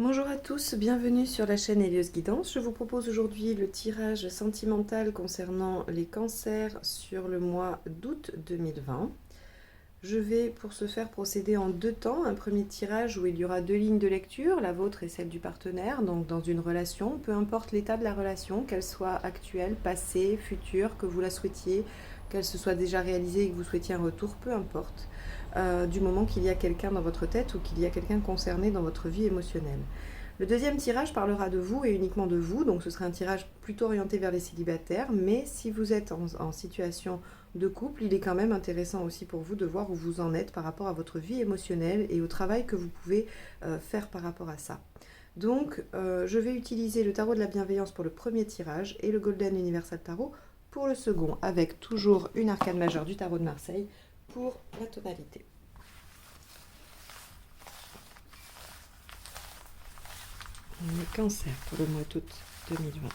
Bonjour à tous, bienvenue sur la chaîne Hélios Guidance. Je vous propose aujourd'hui le tirage sentimental concernant les cancers sur le mois d'août 2020. Je vais pour ce faire procéder en deux temps. Un premier tirage où il y aura deux lignes de lecture, la vôtre et celle du partenaire, donc dans une relation, peu importe l'état de la relation, qu'elle soit actuelle, passée, future, que vous la souhaitiez, qu'elle se soit déjà réalisée et que vous souhaitiez un retour, peu importe. Du moment qu'il y a quelqu'un dans votre tête ou qu'il y a quelqu'un concerné dans votre vie émotionnelle. Le deuxième tirage parlera de vous et uniquement de vous, donc ce sera un tirage plutôt orienté vers les célibataires, mais si vous êtes en situation de couple, il est quand même intéressant aussi pour vous de voir où vous en êtes par rapport à votre vie émotionnelle et au travail que vous pouvez faire par rapport à ça. Donc, je vais utiliser le tarot de la bienveillance pour le premier tirage et le Golden Universal Tarot pour le second, avec toujours une arcane majeure du tarot de Marseille pour la tonalité. On est cancer pour le mois d'août 2020.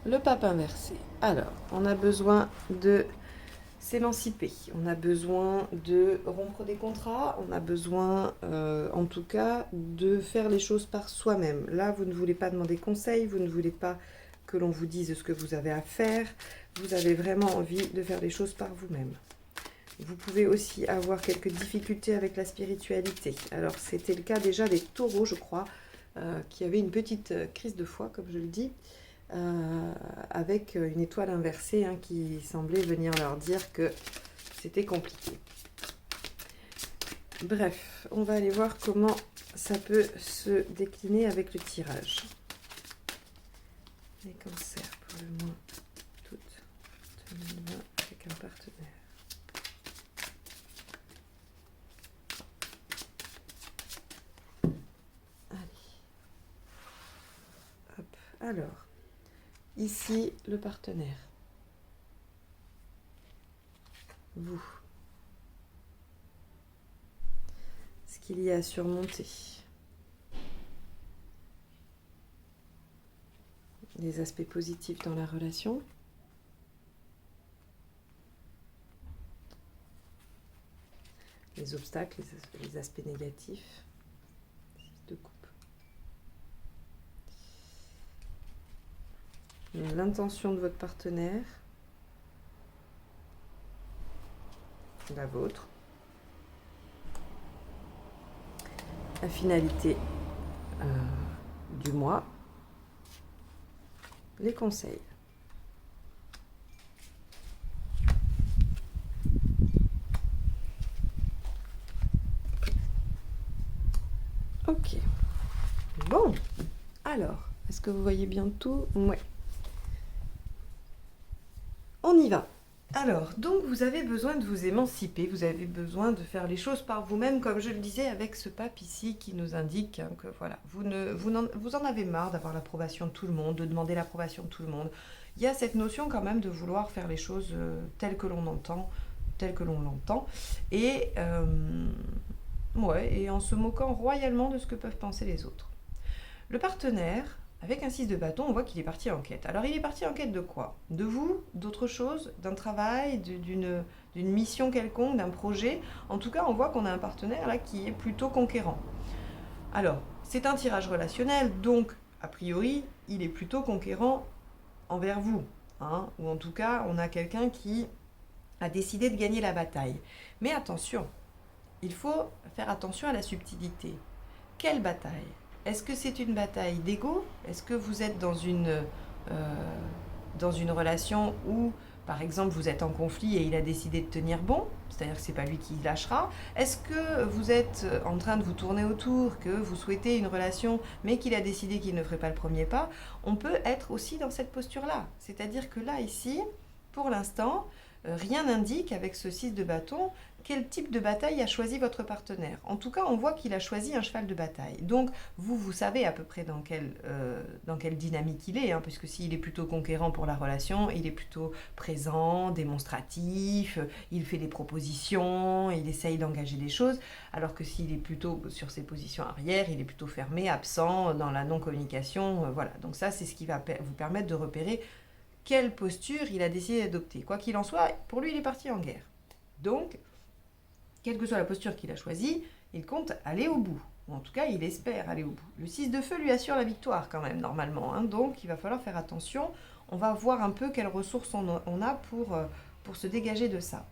Le pape inversé. Alors, on a besoin de s'émanciper, on a besoin de rompre des contrats, on a besoin en tout cas de faire les choses par soi-même. Là, vous ne voulez pas demander conseil, vous ne voulez pas que l'on vous dise ce que vous avez à faire, vous avez vraiment envie de faire les choses par vous-même. Vous pouvez aussi avoir quelques difficultés avec la spiritualité. Alors, c'était le cas déjà des taureaux, je crois, qui avaient une petite crise de foi, comme je le dis, avec une étoile inversée qui semblait venir leur dire que c'était compliqué. Bref, on va aller voir comment ça peut se décliner avec le tirage. Les cancers pour le mois d'août 2020 avec un partenaire. Allez. Hop. Alors. Ici, le partenaire. Vous. Ce qu'il y a à surmonter. Les aspects positifs dans la relation. Les obstacles, les aspects négatifs. De coupe. L'intention de votre partenaire, la vôtre, la finalité du mois, les conseils. Ok. Bon, alors, est-ce que vous voyez bien tout? Ouais. On y va. Alors, donc vous avez besoin de vous émanciper, vous avez besoin de faire les choses par vous-même, comme je le disais avec ce pape ici qui nous indique que voilà, vous en avez marre d'avoir l'approbation de tout le monde, de demander l'approbation de tout le monde. Il y a cette notion quand même de vouloir faire les choses telles que l'on entend, et, et en se moquant royalement de ce que peuvent penser les autres. Le partenaire, avec un 6 de bâton, on voit qu'il est parti en quête. Alors, il est parti en quête de quoi? De vous, d'autre chose, d'un travail, d'une mission quelconque, d'un projet. En tout cas, on voit qu'on a un partenaire là qui est plutôt conquérant. Alors, c'est un tirage relationnel, donc, a priori, il est plutôt conquérant envers vous. Ou en tout cas, on a quelqu'un qui a décidé de gagner la bataille. Mais attention, il faut faire attention à la subtilité. Quelle bataille? Est-ce que c'est une bataille d'ego? Est-ce que vous êtes dans une relation où, par exemple, vous êtes en conflit et il a décidé de tenir bon? C'est-à-dire que ce n'est pas lui qui lâchera. Est-ce que vous êtes en train de vous tourner autour, que vous souhaitez une relation, mais qu'il a décidé qu'il ne ferait pas le premier pas? On peut être aussi dans cette posture-là. C'est-à-dire que là, ici, pour l'instant, rien n'indique avec ce 6 de bâton quel type de bataille a choisi votre partenaire. En tout cas, on voit qu'il a choisi un cheval de bataille. Donc, vous savez à peu près dans quelle dynamique il est, hein, puisque s'il est plutôt conquérant pour la relation, il est plutôt présent, démonstratif, il fait des propositions, il essaye d'engager des choses, alors que s'il est plutôt sur ses positions arrière, il est plutôt fermé, absent, dans la non-communication. Voilà. Donc ça, c'est ce qui va vous permettre de repérer quelle posture il a décidé d'adopter. Quoi qu'il en soit, pour lui, il est parti en guerre. Donc, quelle que soit la posture qu'il a choisie, il compte aller au bout. Ou en tout cas, il espère aller au bout. Le 6 de feu lui assure la victoire quand même, normalement. Hein. Donc, il va falloir faire attention. On va voir un peu quelles ressources on a pour se dégager de ça.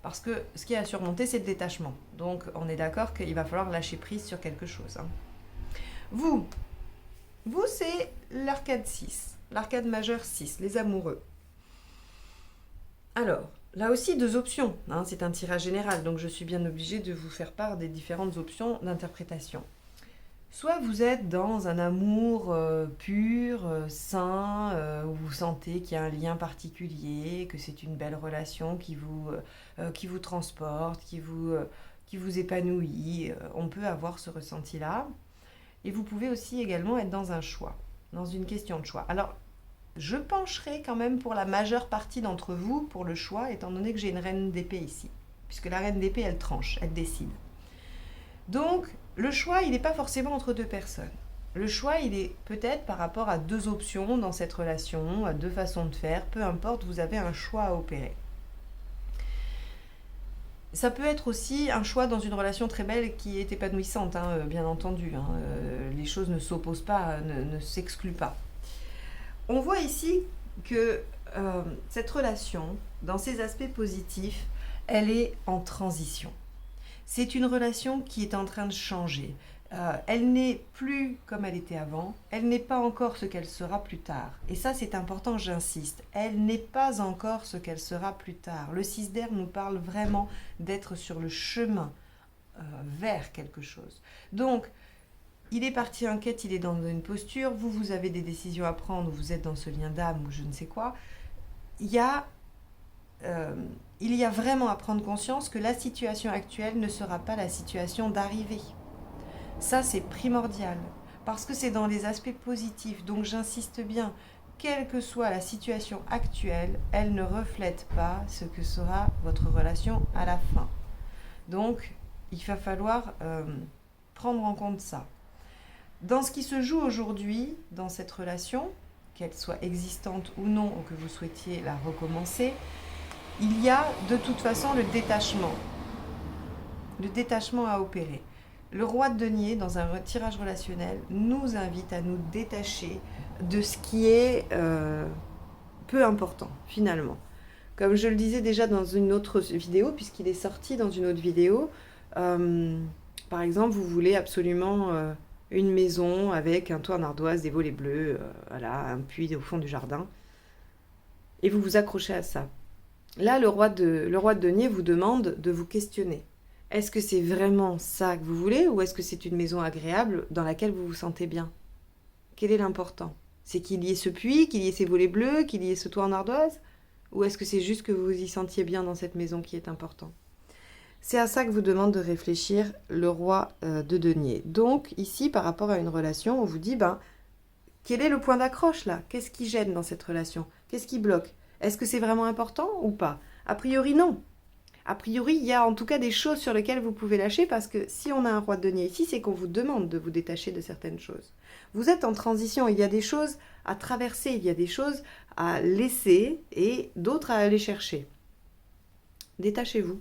Parce que ce qui est à surmonter, c'est le détachement. Donc, on est d'accord qu'il va falloir lâcher prise sur quelque chose. Hein. Vous, c'est l'arcade 6. L'arcade majeure 6, les amoureux. Alors, là aussi, 2 options. Hein, c'est un tirage général, donc je suis bien obligée de vous faire part des différentes options d'interprétation. Soit vous êtes dans un amour pur, sain, où vous sentez qu'il y a un lien particulier, que c'est une belle relation qui vous transporte, qui vous épanouit. On peut avoir ce ressenti-là. Et vous pouvez aussi également être dans un choix, dans une question de choix. Alors, je pencherai quand même pour la majeure partie d'entre vous pour le choix, étant donné que j'ai une reine d'épée ici. Puisque la reine d'épée, elle tranche, elle décide. Donc, le choix, il n'est pas forcément entre 2 personnes. Le choix, il est peut-être par rapport à 2 options dans cette relation, à 2 façons de faire. Peu importe, vous avez un choix à opérer. Ça peut être aussi un choix dans une relation très belle qui est épanouissante, hein, bien entendu. Hein. Les choses ne s'opposent pas, ne s'excluent pas. On voit ici que cette relation, dans ses aspects positifs, elle est en transition. C'est une relation qui est en train de changer. Elle n'est plus comme elle était avant, elle n'est pas encore ce qu'elle sera plus tard. Et ça, c'est important, j'insiste. Elle n'est pas encore ce qu'elle sera plus tard. Le 6 d'air nous parle vraiment d'être sur le chemin vers quelque chose. Donc, il est parti en quête, il est dans une posture, vous avez des décisions à prendre, vous êtes dans ce lien d'âme ou je ne sais quoi. Il y a vraiment à prendre conscience que la situation actuelle ne sera pas la situation d'arrivée. Ça, c'est primordial, parce que c'est dans les aspects positifs. Donc, j'insiste bien, quelle que soit la situation actuelle, elle ne reflète pas ce que sera votre relation à la fin. Donc, il va falloir prendre en compte ça. Dans ce qui se joue aujourd'hui, dans cette relation, qu'elle soit existante ou non, ou que vous souhaitiez la recommencer, il y a de toute façon le détachement. Le détachement à opérer. Le roi de denier, dans un tirage relationnel, nous invite à nous détacher de ce qui est peu important, finalement. Comme je le disais déjà dans une autre vidéo, puisqu'il est sorti dans une autre vidéo, par exemple, vous voulez absolument une maison avec un toit en ardoise, des volets bleus, voilà, un puits au fond du jardin, et vous vous accrochez à ça. Là, le roi de denier vous demande de vous questionner. Est-ce que c'est vraiment ça que vous voulez ou est-ce que c'est une maison agréable dans laquelle vous vous sentez bien? Quel est l'important? C'est qu'il y ait ce puits, qu'il y ait ces volets bleus, qu'il y ait ce toit en ardoise? Ou est-ce que c'est juste que vous vous y sentiez bien dans cette maison qui est important? C'est à ça que vous demande de réfléchir le roi de denier. Donc ici, par rapport à une relation, on vous dit, quel est le point d'accroche là? Qu'est-ce qui gêne dans cette relation? Qu'est-ce qui bloque? Est-ce que c'est vraiment important ou pas? A priori, non. A priori, il y a en tout cas des choses sur lesquelles vous pouvez lâcher parce que si on a un roi de denier ici, c'est qu'on vous demande de vous détacher de certaines choses. Vous êtes en transition, il y a des choses à traverser, il y a des choses à laisser et d'autres à aller chercher. Détachez-vous.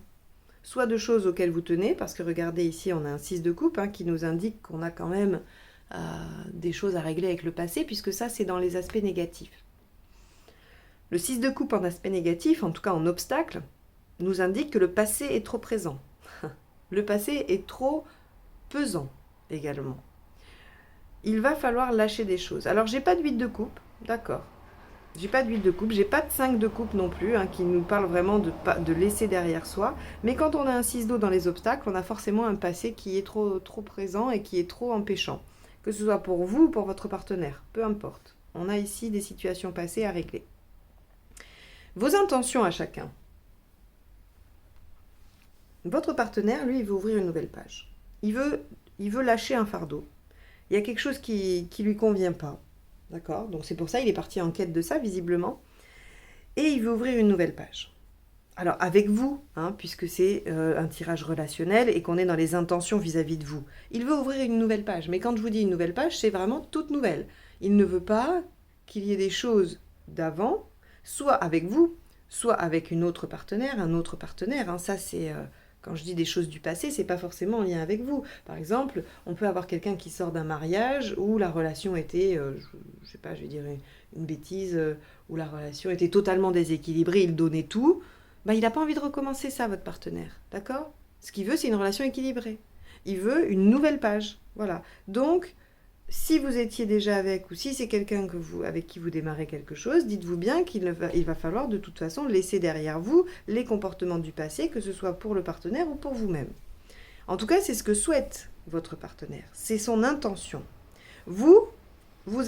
Soit de choses auxquelles vous tenez, parce que regardez ici, on a un 6 de coupe qui nous indique qu'on a quand même des choses à régler avec le passé, puisque ça, c'est dans les aspects négatifs. Le 6 de coupe en aspect négatif, en tout cas en obstacle, nous indique que le passé est trop présent. Le passé est trop pesant également. Il va falloir lâcher des choses. Alors, j'ai pas de 8 de coupe, d'accord. J'ai pas de 8 de coupe, j'ai pas de 5 de coupe non plus, qui nous parle vraiment de laisser derrière soi. Mais quand on a un 6 d'eau dans les obstacles, on a forcément un passé qui est trop présent et qui est trop empêchant. Que ce soit pour vous ou pour votre partenaire, peu importe. On a ici des situations passées à régler. Vos intentions à chacun. Votre partenaire, lui, il veut ouvrir une nouvelle page. Il veut lâcher un fardeau. Il y a quelque chose qui lui convient pas. D'accord? Donc c'est pour ça qu'il est parti en quête de ça, visiblement. Et il veut ouvrir une nouvelle page. Alors avec vous, hein, puisque c'est un tirage relationnel et qu'on est dans les intentions vis-à-vis de vous. Il veut ouvrir une nouvelle page. Mais quand je vous dis une nouvelle page, c'est vraiment toute nouvelle. Il ne veut pas qu'il y ait des choses d'avant, soit avec vous, soit avec une autre partenaire, un autre partenaire. Hein. Ça, c'est quand je dis des choses du passé, c'est pas forcément en lien avec vous. Par exemple, on peut avoir quelqu'un qui sort d'un mariage où la relation était, je sais pas, je vais dire une bêtise, où la relation était totalement déséquilibrée, il donnait tout. Ben, il n'a pas envie de recommencer ça, votre partenaire. D'accord? Ce qu'il veut, c'est une relation équilibrée. Il veut une nouvelle page. Voilà. Donc, si vous étiez déjà avec, ou si c'est quelqu'un avec qui vous démarrez quelque chose, dites-vous bien qu'il va falloir de toute façon laisser derrière vous les comportements du passé, que ce soit pour le partenaire ou pour vous-même. En tout cas, c'est ce que souhaite votre partenaire. C'est son intention. Vous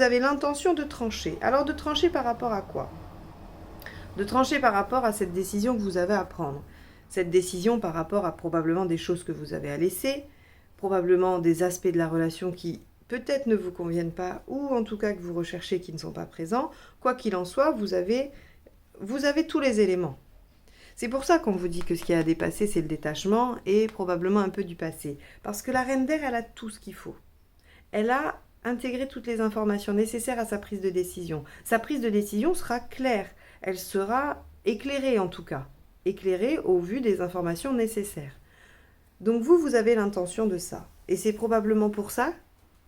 avez l'intention de trancher. Alors, de trancher par rapport à quoi? De trancher par rapport à cette décision que vous avez à prendre. Cette décision par rapport à probablement des choses que vous avez à laisser, probablement des aspects de la relation qui peut-être ne vous conviennent pas, ou en tout cas que vous recherchez qui ne sont pas présents. Quoi qu'il en soit, vous avez tous les éléments. C'est pour ça qu'on vous dit que ce qui a dépassé, c'est le détachement et probablement un peu du passé. Parce que la reine d'air, elle a tout ce qu'il faut. Elle a intégré toutes les informations nécessaires à sa prise de décision. Sa prise de décision sera claire. Elle sera éclairée en tout cas. Éclairée au vu des informations nécessaires. Donc vous avez l'intention de ça. Et c'est probablement pour ça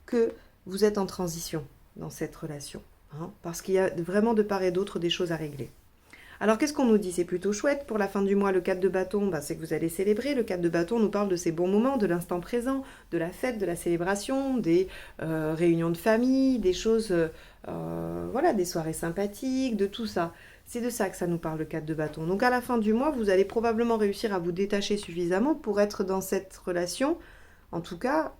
que vous êtes en transition dans cette relation. Hein, parce qu'il y a vraiment de part et d'autre des choses à régler. Alors qu'est-ce qu'on nous dit? C'est plutôt chouette pour la fin du mois. Le 4 de bâton, c'est que vous allez célébrer. Le 4 de bâton nous parle de ces bons moments, de l'instant présent, de la fête, de la célébration, des réunions de famille, des choses, voilà, des soirées sympathiques, de tout ça. C'est de ça que ça nous parle, le 4 de bâton. Donc à la fin du mois, vous allez probablement réussir à vous détacher suffisamment pour être dans cette relation, en tout cas,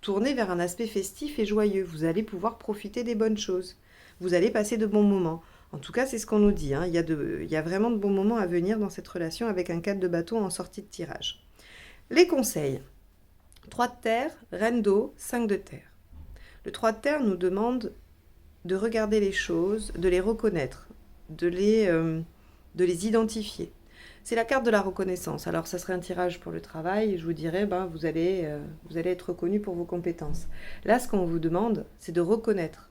tourner vers un aspect festif et joyeux. Vous allez pouvoir profiter des bonnes choses. Vous allez passer de bons moments. En tout cas, c'est ce qu'on nous dit. Hein. Il y a vraiment de bons moments à venir dans cette relation avec un 4 de bâton en sortie de tirage. Les conseils. 3 de terre, reine d'eau, 5 de terre. Le 3 de terre nous demande de regarder les choses, de les reconnaître, de les identifier. C'est la carte de la reconnaissance. Alors, ça serait un tirage pour le travail. Je vous dirais, vous allez être reconnu pour vos compétences. Là, ce qu'on vous demande, c'est de reconnaître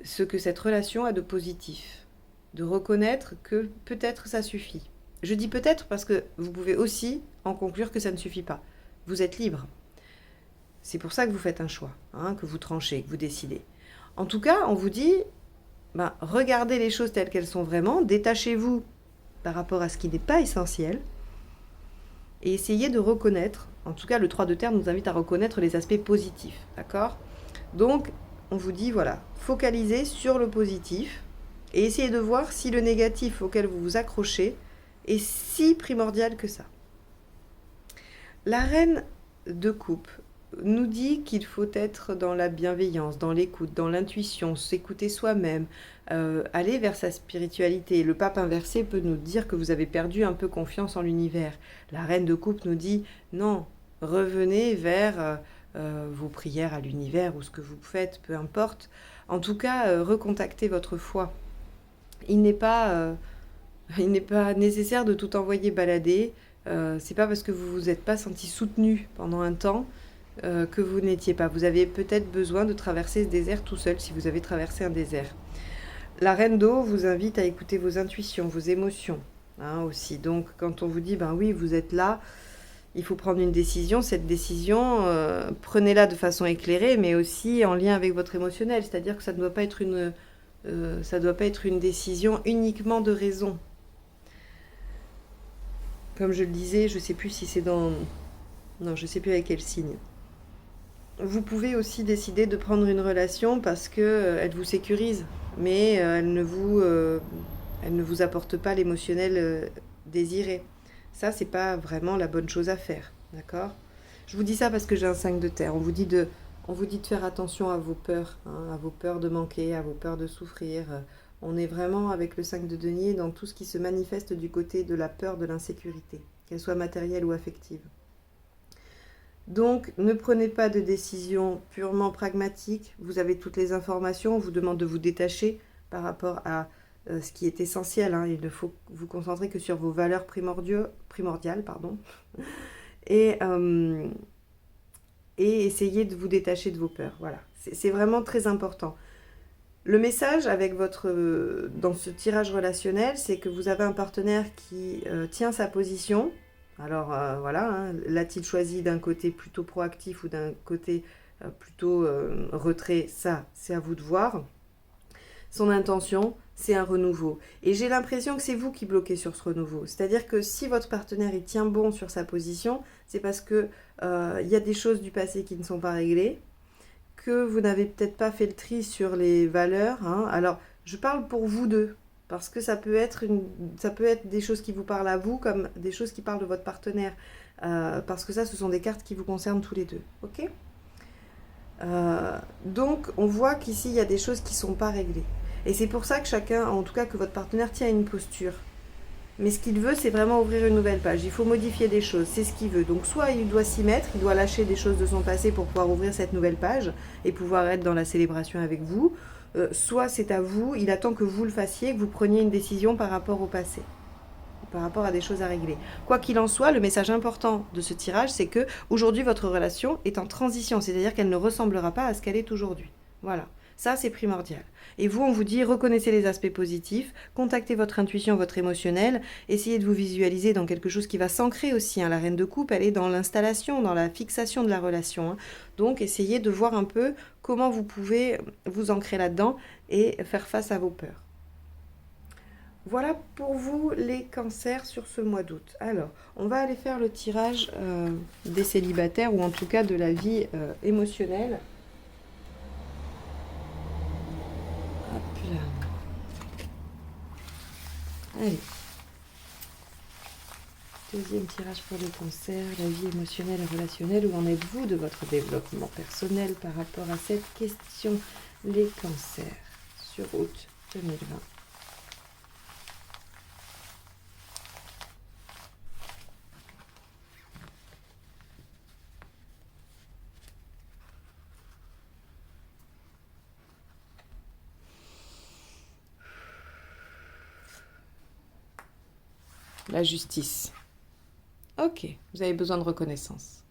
ce que cette relation a de positif. De reconnaître que peut-être ça suffit. Je dis peut-être parce que vous pouvez aussi en conclure que ça ne suffit pas. Vous êtes libre. C'est pour ça que vous faites un choix, hein, que vous tranchez, que vous décidez. En tout cas, on vous dit, regardez les choses telles qu'elles sont vraiment, détachez-vous par rapport à ce qui n'est pas essentiel, et essayez de reconnaître, en tout cas le 3 de terre nous invite à reconnaître les aspects positifs, d'accord? Donc, on vous dit, voilà, focalisez sur le positif, et essayez de voir si le négatif auquel vous vous accrochez est si primordial que ça. La reine de coupe nous dit qu'il faut être dans la bienveillance, dans l'écoute, dans l'intuition, s'écouter soi-même, aller vers sa spiritualité. Le pape inversé peut nous dire que vous avez perdu un peu confiance en l'univers. La reine de coupe nous dit non, revenez vers vos prières à l'univers ou ce que vous faites, peu importe. En tout cas, recontactez votre foi. Il n'est pas nécessaire de tout envoyer balader. C'est pas parce que vous vous êtes pas senti soutenu pendant un temps que vous n'étiez pas. Vous avez peut-être besoin de traverser ce désert tout seul si vous avez traversé un désert. La reine d'eau vous invite à écouter vos intuitions, vos émotions aussi. Donc quand on vous dit oui vous êtes là, il faut prendre une décision. Cette décision, prenez-la de façon éclairée, mais aussi en lien avec votre émotionnel. C'est-à-dire que ça ne doit pas être une décision uniquement de raison. Comme je le disais, je ne sais plus si c'est dans... Non, je ne sais plus avec quel signe. Vous pouvez aussi décider de prendre une relation parce qu'elle vous sécurise, mais elle ne vous apporte pas l'émotionnel désiré. Ça, c'est pas vraiment la bonne chose à faire, d'accord? Je vous dis ça parce que j'ai un 5 de terre. On vous dit de faire attention à vos peurs, à vos peurs de manquer, à vos peurs de souffrir. On est vraiment avec le 5 de denier dans tout ce qui se manifeste du côté de la peur, de l'insécurité. qu'elles soient matérielles ou affectives. Donc, ne prenez pas de décision purement pragmatique. Vous avez toutes les informations, on vous demande de vous détacher par rapport à ce qui est essentiel. Hein. Il ne faut vous concentrer que sur vos valeurs primordiales. Et essayer de vous détacher de vos peurs. Voilà, c'est vraiment très important. Le message dans ce tirage relationnel, c'est que vous avez un partenaire qui tient sa position. Alors voilà, hein, l'a-t-il choisi d'un côté plutôt proactif ou d'un côté plutôt retrait? Ça, c'est à vous de voir. Son intention, c'est un renouveau. Et j'ai l'impression que c'est vous qui bloquez sur ce renouveau. C'est-à-dire que si votre partenaire il tient bon sur sa position, c'est parce que y a des choses du passé qui ne sont pas réglées, que vous n'avez peut-être pas fait le tri sur les valeurs. Hein. Alors, je parle pour vous deux, parce que ça peut être des choses qui vous parlent à vous, comme des choses qui parlent de votre partenaire. Parce que ça, ce sont des cartes qui vous concernent tous les deux. Ok ? Donc, on voit qu'ici, il y a des choses qui ne sont pas réglées. Et c'est pour ça que chacun, en tout cas que votre partenaire, tient une posture. Mais ce qu'il veut, c'est vraiment ouvrir une nouvelle page. Il faut modifier des choses, c'est ce qu'il veut. Donc soit il doit s'y mettre, il doit lâcher des choses de son passé pour pouvoir ouvrir cette nouvelle page et pouvoir être dans la célébration avec vous. Soit c'est à vous, il attend que vous le fassiez, que vous preniez une décision par rapport au passé, par rapport à des choses à régler. Quoi qu'il en soit, le message important de ce tirage, c'est que aujourd'hui votre relation est en transition, c'est-à-dire qu'elle ne ressemblera pas à ce qu'elle est aujourd'hui. Voilà. Ça, c'est primordial. Et vous, on vous dit, reconnaissez les aspects positifs, contactez votre intuition, votre émotionnel, essayez de vous visualiser dans quelque chose qui va s'ancrer aussi. Hein. La reine de coupe, elle est dans l'installation, dans la fixation de la relation. Hein. Donc, essayez de voir un peu comment vous pouvez vous ancrer là-dedans et faire face à vos peurs. Voilà pour vous les cancers sur ce mois d'août. Alors, on va aller faire le tirage des célibataires, ou en tout cas de la vie émotionnelle. Allez, deuxième tirage pour le cancer, la vie émotionnelle et relationnelle. Où en êtes-vous de votre développement personnel par rapport à cette question? Les cancers sur août 2020. La justice. Ok, vous avez besoin de reconnaissance.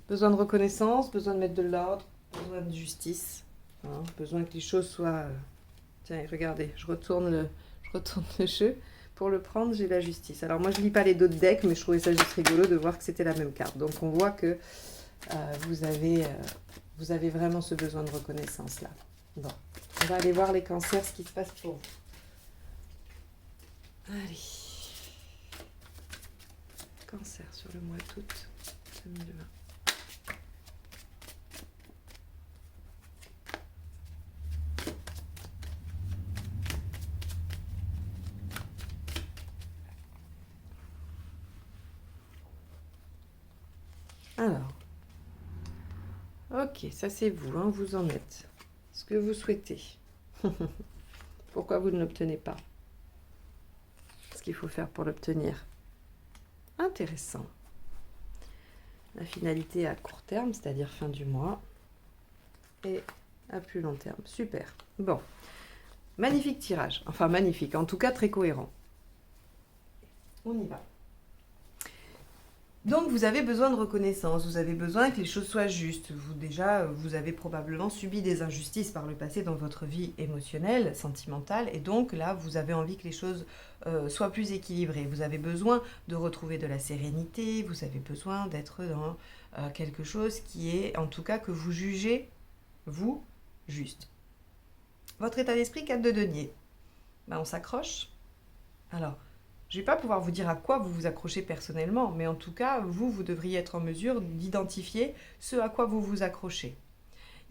Besoin de reconnaissance, besoin de mettre de l'ordre, besoin de justice. Hein, besoin que les choses soient... Tiens, regardez, je retourne le jeu. Pour le prendre, j'ai la justice. Alors moi, je ne lis pas les d'autres decks, mais je trouvais ça juste rigolo de voir que c'était la même carte. Donc on voit que vous avez vraiment ce besoin de reconnaissance là. Bon, on va aller voir les cancers, ce qui se passe pour vous. Allez. Cancer sur le mois d'août 2020. Alors, ok, ça c'est vous, hein, vous en êtes. Ce que vous souhaitez. Pourquoi vous ne l'obtenez pas? Ce qu'il faut faire pour l'obtenir. Intéressant. La finalité à court terme, c'est-à-dire fin du mois, et à plus long terme. Super. Bon. Magnifique tirage. Enfin, magnifique. En tout cas, très cohérent. On y va. Donc, vous avez besoin de reconnaissance. Vous avez besoin que les choses soient justes. Vous avez probablement subi des injustices par le passé dans votre vie émotionnelle, sentimentale. Et donc, là, vous avez envie que les choses soient plus équilibrées. Vous avez besoin de retrouver de la sérénité. Vous avez besoin d'être dans quelque chose qui est, en tout cas, que vous jugez, vous, juste. Votre état d'esprit, 4 de denier. Ben, on s'accroche. Alors, je ne vais pas pouvoir vous dire à quoi vous vous accrochez personnellement, mais en tout cas, vous devriez être en mesure d'identifier ce à quoi vous vous accrochez.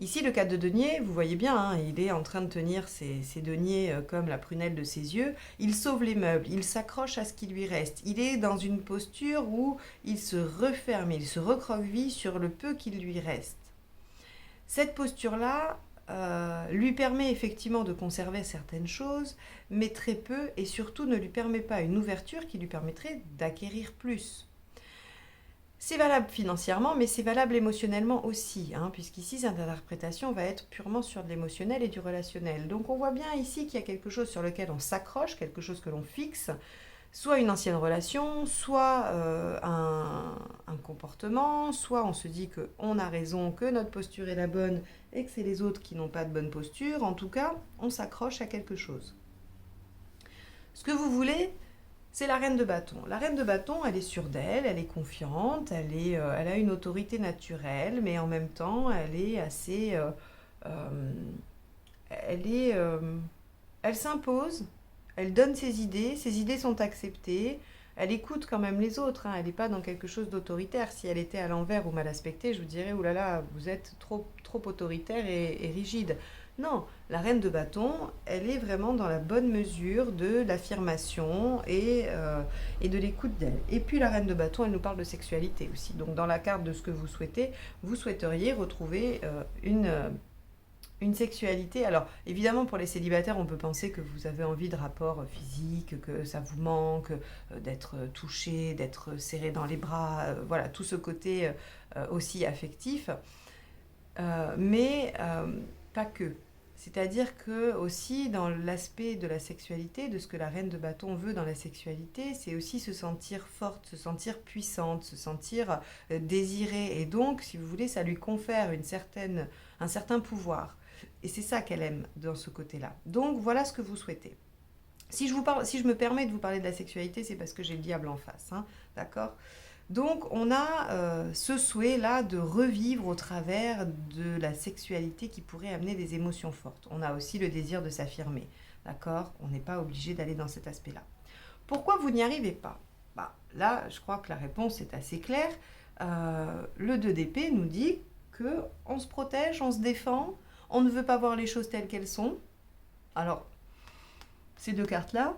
Ici, le 4 de denier, vous voyez bien, hein, il est en train de tenir ses deniers comme la prunelle de ses yeux. Il sauve les meubles, il s'accroche à ce qui lui reste. Il est dans une posture où il se referme, il se recroqueville sur le peu qu'il lui reste. Cette posture-là lui permet effectivement de conserver certaines choses, mais très peu, et surtout ne lui permet pas une ouverture qui lui permettrait d'acquérir plus. C'est valable financièrement, mais c'est valable émotionnellement aussi, hein, puisqu'ici, cette interprétation va être purement sur de l'émotionnel et du relationnel. Donc on voit bien ici qu'il y a quelque chose sur lequel on s'accroche, quelque chose que l'on fixe, soit une ancienne relation, soit un comportement, soit on se dit qu'on a raison, que notre posture est la bonne et que c'est les autres qui n'ont pas de bonne posture. En tout cas, on s'accroche à quelque chose. Ce que vous voulez, c'est la reine de bâton. La reine de bâton, elle est sûre d'elle, elle est confiante, elle a une autorité naturelle, mais en même temps, elle est assez... euh, elle est... elle s'impose, elle donne ses idées sont acceptées, elle écoute quand même les autres, hein, elle n'est pas dans quelque chose d'autoritaire. Si elle était à l'envers ou mal aspectée, je vous dirais, oulala, vous êtes trop autoritaire et rigide. Non, la reine de bâton, elle est vraiment dans la bonne mesure de l'affirmation et de l'écoute d'elle. Et puis la reine de bâton, elle nous parle de sexualité aussi. Donc dans la carte de ce que vous souhaiteriez retrouver une sexualité. Alors évidemment pour les célibataires, on peut penser que vous avez envie de rapports physiques, que ça vous manque, d'être touché, d'être serré dans les bras, voilà, tout ce côté aussi affectif. Mais pas que. C'est-à-dire que aussi dans l'aspect de la sexualité, de ce que la reine de bâton veut dans la sexualité, c'est aussi se sentir forte, se sentir puissante, se sentir désirée. Et donc, si vous voulez, ça lui confère un certain pouvoir. Et c'est ça qu'elle aime dans ce côté-là. Donc voilà ce que vous souhaitez. Si je me permets de vous parler de la sexualité, c'est parce que j'ai le diable en face, hein, d'accord? Donc on a ce souhait-là de revivre au travers de la sexualité qui pourrait amener des émotions fortes. On a aussi le désir de s'affirmer, d'accord? On n'est pas obligé d'aller dans cet aspect-là. Pourquoi vous n'y arrivez pas? Bah, là, je crois que la réponse est assez claire. Le 2 d'épée nous dit qu'on se protège, on se défend, on ne veut pas voir les choses telles qu'elles sont. Alors, ces deux cartes-là,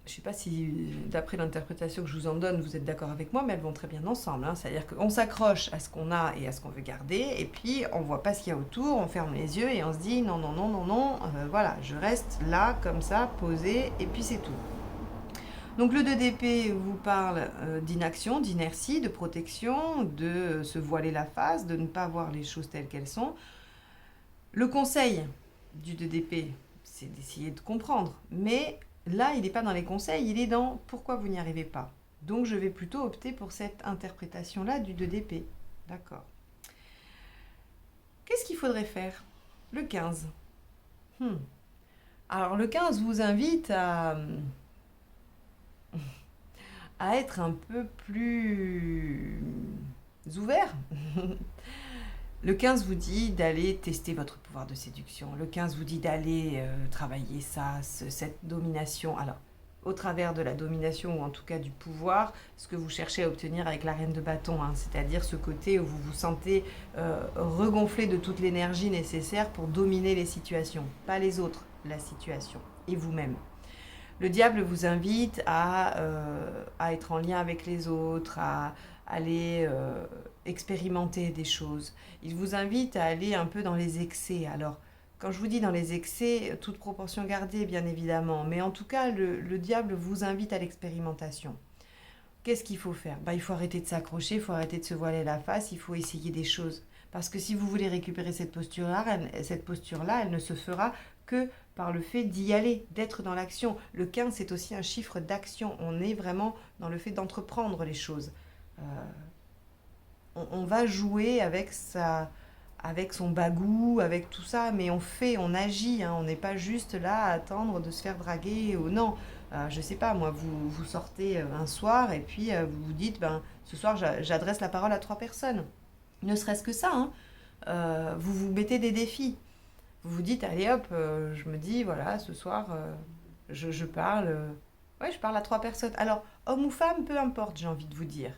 je ne sais pas si, d'après l'interprétation que je vous en donne, vous êtes d'accord avec moi, mais elles vont très bien ensemble, hein. C'est-à-dire qu'on s'accroche à ce qu'on a et à ce qu'on veut garder, et puis on ne voit pas ce qu'il y a autour, on ferme les yeux et on se dit non, non, non, non, non, voilà, je reste là, comme ça, posé, et puis c'est tout. Donc le 2 d'épée vous parle d'inaction, d'inertie, de protection, de se voiler la face, de ne pas voir les choses telles qu'elles sont. Le conseil du 2 d'épée, c'est d'essayer de comprendre, mais là, il n'est pas dans les conseils, il est dans pourquoi vous n'y arrivez pas. Donc je vais plutôt opter pour cette interprétation-là du 2 d'épée. D'accord. Qu'est-ce qu'il faudrait faire? Le 15. Alors le 15 vous invite à être un peu plus ouvert. Le 15 vous dit d'aller tester votre pouvoir de séduction. Le 15 vous dit d'aller travailler cette domination. Alors, au travers de la domination, ou en tout cas du pouvoir, ce que vous cherchez à obtenir avec la reine de bâton, hein, c'est-à-dire ce côté où vous vous sentez regonflé de toute l'énergie nécessaire pour dominer les situations. Pas les autres, la situation. Et vous-même. Le diable vous invite à être en lien avec les autres, à aller expérimenter des choses. Il vous invite à aller un peu dans les excès. Alors, quand je vous dis dans les excès, toute proportion gardée, bien évidemment, mais en tout cas, le diable vous invite à l'expérimentation. Qu'est-ce qu'il faut faire? Il faut arrêter de s'accrocher, il faut arrêter de se voiler la face, il faut essayer des choses. Parce que si vous voulez récupérer cette posture-là, elle ne se fera que par le fait d'y aller, d'être dans l'action. Le 15, c'est aussi un chiffre d'action. On est vraiment dans le fait d'entreprendre les choses. On va jouer avec son bagou, avec tout ça, mais on agit, hein. On n'est pas juste là à attendre de se faire draguer ou non. Je sais pas, moi, vous sortez un soir et puis vous vous dites, ce soir, j'adresse la parole à 3 personnes. Ne serait-ce que ça, hein. Vous vous mettez des défis. Vous vous dites, allez hop, je me dis, voilà, ce soir, je parle. Ouais, je parle à 3 personnes. Alors, homme ou femme, peu importe, j'ai envie de vous dire.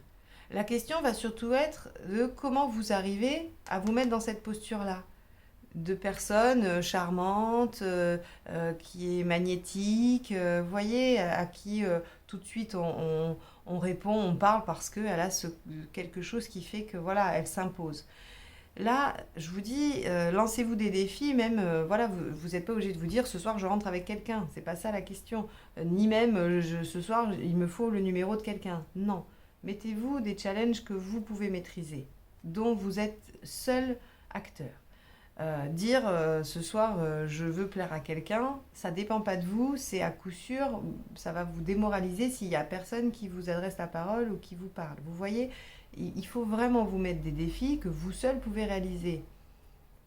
La question va surtout être de comment vous arrivez à vous mettre dans cette posture-là. De personnes charmantes, qui est magnétique, vous voyez, à qui tout de suite on répond, on parle parce qu'elle a quelque chose qui fait que voilà, elle s'impose. Là, je vous dis, lancez-vous des défis, même, voilà, vous n'êtes pas obligé de vous dire ce soir je rentre avec quelqu'un, c'est pas ça la question. Ni même ce soir il me faut le numéro de quelqu'un. Non, mettez-vous des challenges que vous pouvez maîtriser, dont vous êtes seul acteur. Dire ce soir je veux plaire à quelqu'un, ça dépend pas de vous, c'est à coup sûr, ça va vous démoraliser s'il y a personne qui vous adresse la parole ou qui vous parle. Vous voyez, il faut vraiment vous mettre des défis que vous seul pouvez réaliser.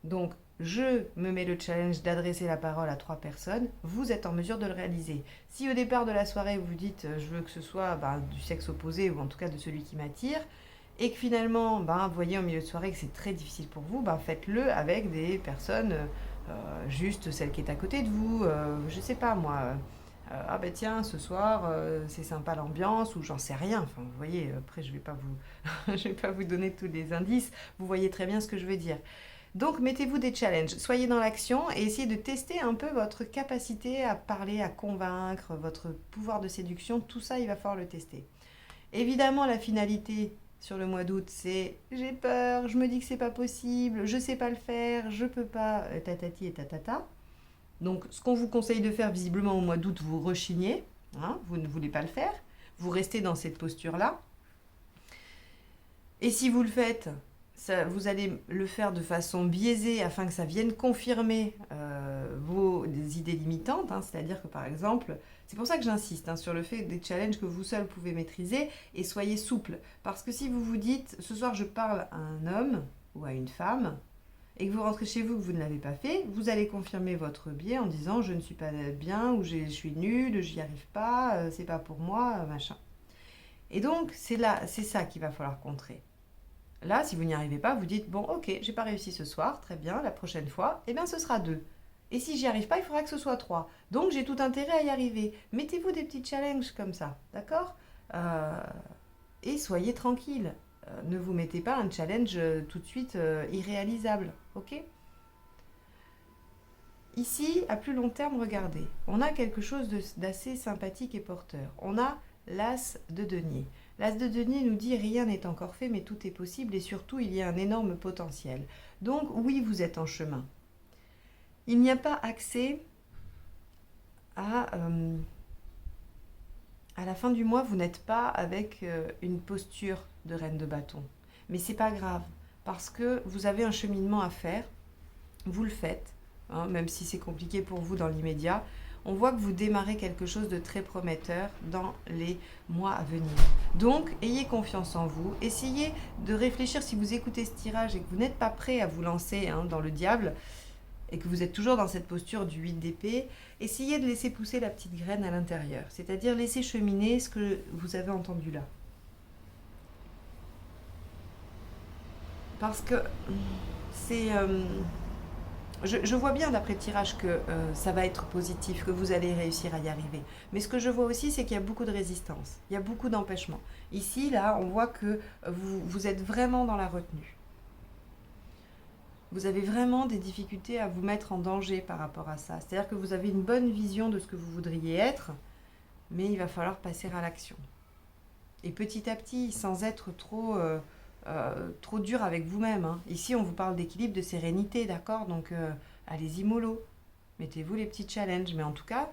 Donc, je me mets le challenge d'adresser la parole à 3 personnes, vous êtes en mesure de le réaliser. Si au départ de la soirée vous dites je veux que ce soit du sexe opposé ou en tout cas de celui qui m'attire, et que finalement, vous voyez au milieu de soirée que c'est très difficile pour vous, faites-le avec des personnes, juste celle qui est à côté de vous, je sais pas moi, ah ben tiens, ce soir, c'est sympa l'ambiance, ou j'en sais rien, enfin vous voyez, après je vais pas vous, je vais pas vous donner tous les indices, vous voyez très bien ce que je veux dire. Donc mettez-vous des challenges, soyez dans l'action et essayez de tester un peu votre capacité à parler, à convaincre, votre pouvoir de séduction, tout ça il va falloir le tester. Évidemment la finalité sur le mois d'août c'est j'ai peur, je me dis que c'est pas possible, je sais pas le faire, je peux pas, tatati et tatata. Donc ce qu'on vous conseille de faire visiblement au mois d'août, vous rechignez, hein, vous ne voulez pas le faire, vous restez dans cette posture-là. Et si vous le faites, ça, vous allez le faire de façon biaisée afin que ça vienne confirmer vos idées limitantes. Hein, c'est-à-dire que par exemple, c'est pour ça que j'insiste sur le fait des challenges que vous seul pouvez maîtriser et soyez souple. Parce que si vous vous dites, ce soir je parle à un homme ou à une femme, et que vous rentrez chez vous que vous ne l'avez pas fait, vous allez confirmer votre biais en disant je ne suis pas bien ou je suis nulle, j'y arrive pas, c'est pas pour moi, machin. Et donc c'est ça qu'il va falloir contrer. Là, si vous n'y arrivez pas, vous dites bon, ok, j'ai pas réussi ce soir, très bien, la prochaine fois, eh bien ce sera 2. Et si j'y arrive pas, il faudra que ce soit 3. Donc j'ai tout intérêt à y arriver. Mettez-vous des petits challenges comme ça, d'accord et soyez tranquille. Ne vous mettez pas un challenge tout de suite irréalisable, ok? Ici, à plus long terme, regardez, on a quelque chose d'assez sympathique et porteur. On a l'as de denier. L'as de denier nous dit rien n'est encore fait, mais tout est possible et surtout il y a un énorme potentiel. Donc oui, vous êtes en chemin. Il n'y a pas accès à la fin du mois, vous n'êtes pas avec une posture de reine de bâton. Mais c'est pas grave, parce que vous avez un cheminement à faire, vous le faites, hein, même si c'est compliqué pour vous dans l'immédiat. On voit que vous démarrez quelque chose de très prometteur dans les mois à venir. Donc, ayez confiance en vous. Essayez de réfléchir si vous écoutez ce tirage et que vous n'êtes pas prêt à vous lancer dans le diable et que vous êtes toujours dans cette posture du 8 d'épée, essayez de laisser pousser la petite graine à l'intérieur. C'est-à-dire laisser cheminer ce que vous avez entendu là. Parce que c'est... Je vois bien d'après le tirage que ça va être positif, que vous allez réussir à y arriver. Mais ce que je vois aussi, c'est qu'il y a beaucoup de résistance, il y a beaucoup d'empêchements. Ici, là, on voit que vous êtes vraiment dans la retenue. Vous avez vraiment des difficultés à vous mettre en danger par rapport à ça. C'est-à-dire que vous avez une bonne vision de ce que vous voudriez être, mais il va falloir passer à l'action. Et petit à petit, sans être trop dur avec vous-même. Hein. Ici, on vous parle d'équilibre, de sérénité, d'accord? Donc, allez-y mollo. Mettez-vous les petits challenges. Mais en tout cas,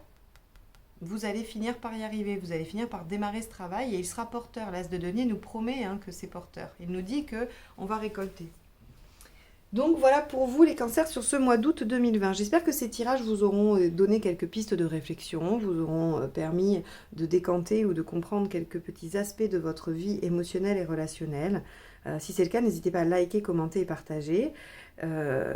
vous allez finir par y arriver. Vous allez finir par démarrer ce travail et il sera porteur. L'as de denier nous promet que c'est porteur. Il nous dit qu'on va récolter. Donc voilà pour vous les cancers sur ce mois d'août 2020. J'espère que ces tirages vous auront donné quelques pistes de réflexion, vous auront permis de décanter ou de comprendre quelques petits aspects de votre vie émotionnelle et relationnelle. Si c'est le cas, n'hésitez pas à liker, commenter et partager.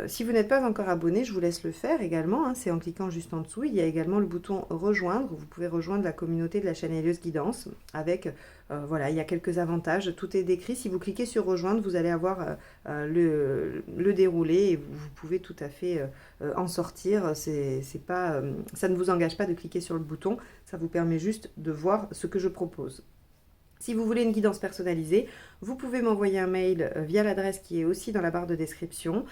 Si vous n'êtes pas encore abonné, je vous laisse le faire également. C'est en cliquant juste en dessous. Il y a également le bouton rejoindre. Vous pouvez rejoindre la communauté de la chaîne Hélios Guidance avec, voilà, il y a quelques avantages. Tout est décrit. Si vous cliquez sur rejoindre, vous allez avoir le déroulé et vous pouvez tout à fait en sortir. C'est pas, ça ne vous engage pas de cliquer sur le bouton. Ça vous permet juste de voir ce que je propose. Si vous voulez une guidance personnalisée, vous pouvez m'envoyer un mail via l'adresse qui est aussi dans la barre de description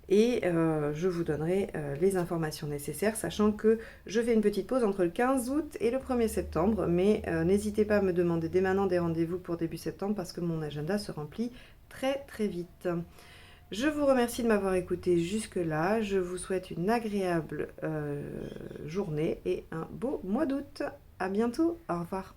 et je vous donnerai les informations nécessaires, sachant que je fais une petite pause entre le 15 août et le 1er septembre, mais n'hésitez pas à me demander dès maintenant des rendez-vous pour début septembre parce que mon agenda se remplit très très vite. Je vous remercie de m'avoir écouté jusque-là. Je vous souhaite une agréable journée et un beau mois d'août. À bientôt. Au revoir.